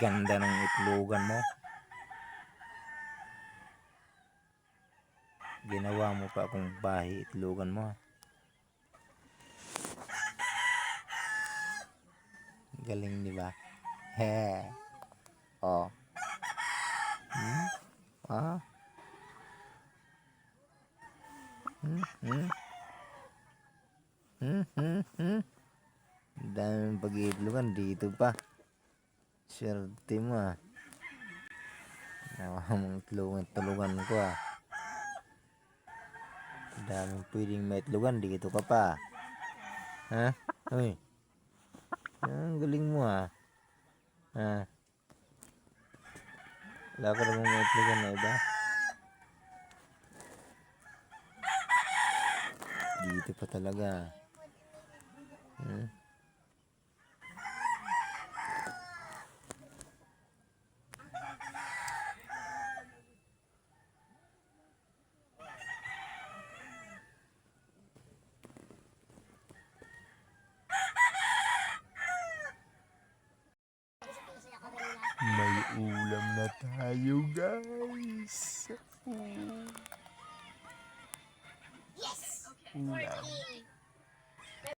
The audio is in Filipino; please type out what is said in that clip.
Ganda ng itlogan mo. Ginawa mo pa akong bahay itlogan mo. Galing, di ba? He. Oh. Ah. Daming pag-iitlogan dito pa. Swerte mo ah. Nawa mong itlogan ko ah. Daming pwedeng maitlogan dito ka pa. Ha? Uy. Ang galing mo ah. Ha? Wala ka namang maitlogan na iba? Dito pa talaga. May ulam na tayo, guys. Yes! Ulam.